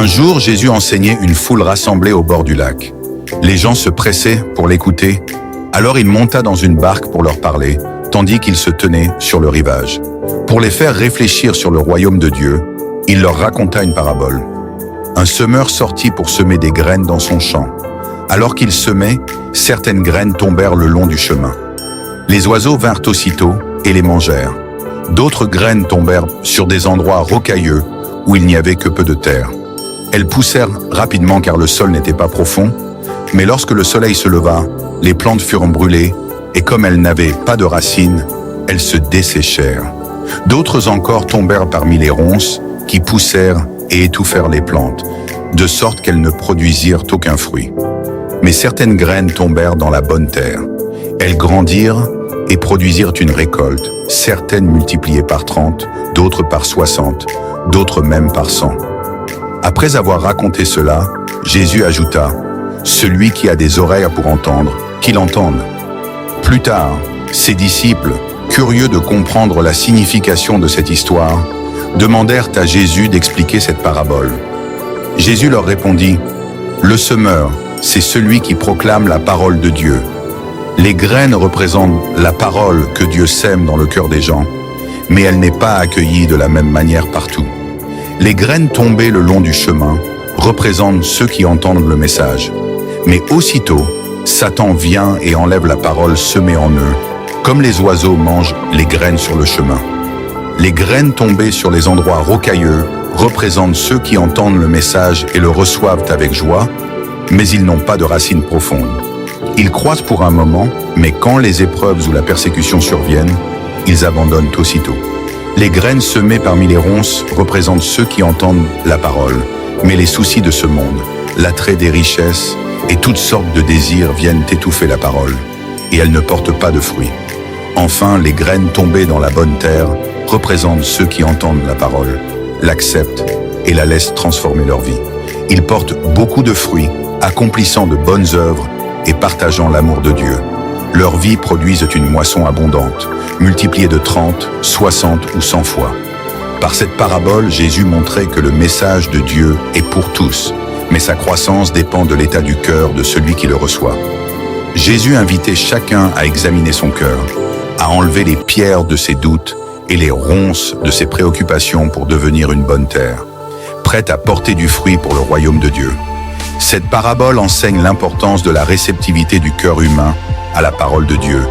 Un jour, Jésus enseignait une foule rassemblée au bord du lac. Les gens se pressaient pour l'écouter, alors il monta dans une barque pour leur parler, tandis qu'il se tenait sur le rivage. Pour les faire réfléchir sur le royaume de Dieu, il leur raconta une parabole. Un semeur sortit pour semer des graines dans son champ. Alors qu'il semait, certaines graines tombèrent le long du chemin. Les oiseaux vinrent aussitôt et les mangèrent. D'autres graines tombèrent sur des endroits rocailleux où il n'y avait que peu de terre. Elles poussèrent rapidement car le sol n'était pas profond, mais lorsque le soleil se leva, les plantes furent brûlées et comme elles n'avaient pas de racines, elles se desséchèrent. D'autres encore tombèrent parmi les ronces qui poussèrent et étouffèrent les plantes, de sorte qu'elles ne produisirent aucun fruit. Mais certaines graines tombèrent dans la bonne terre. Elles grandirent et produisirent une récolte, certaines multipliées par 30, d'autres par 60, d'autres même par 100. Après avoir raconté cela, Jésus ajouta « Celui qui a des oreilles pour entendre, qu'il entende ». Plus tard, ses disciples, curieux de comprendre la signification de cette histoire, demandèrent à Jésus d'expliquer cette parabole. Jésus leur répondit « Le semeur, c'est celui qui proclame la parole de Dieu. Les graines représentent la parole que Dieu sème dans le cœur des gens, mais elle n'est pas accueillie de la même manière partout. Les graines tombées le long du chemin représentent ceux qui entendent le message. Mais aussitôt, Satan vient et enlève la parole semée en eux, comme les oiseaux mangent les graines sur le chemin. Les graines tombées sur les endroits rocailleux représentent ceux qui entendent le message et le reçoivent avec joie, mais ils n'ont pas de racines profondes. Ils croient pour un moment, mais quand les épreuves ou la persécution surviennent, ils abandonnent aussitôt. Les graines semées parmi les ronces représentent ceux qui entendent la parole, mais les soucis de ce monde, l'attrait des richesses et toutes sortes de désirs viennent étouffer la parole, et elle ne porte pas de fruits. Enfin, les graines tombées dans la bonne terre représentent ceux qui entendent la parole, l'acceptent et la laissent transformer leur vie. Ils portent beaucoup de fruits, accomplissant de bonnes œuvres et partageant l'amour de Dieu. Leur vie produisent une moisson abondante, multipliée de 30, 60 ou 100 fois. Par cette parabole, Jésus montrait que le message de Dieu est pour tous, mais sa croissance dépend de l'état du cœur de celui qui le reçoit. Jésus invitait chacun à examiner son cœur, à enlever les pierres de ses doutes et les ronces de ses préoccupations pour devenir une bonne terre, prête à porter du fruit pour le royaume de Dieu. Cette parabole enseigne l'importance de la réceptivité du cœur humain à la parole de Dieu,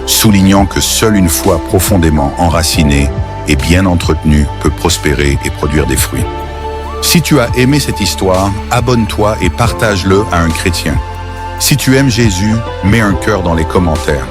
soulignant que seule une foi profondément enracinée et bien entretenue peut prospérer et produire des fruits. Si tu as aimé cette histoire, abonne-toi et partage-le à un chrétien. Si tu aimes Jésus, mets un cœur dans les commentaires.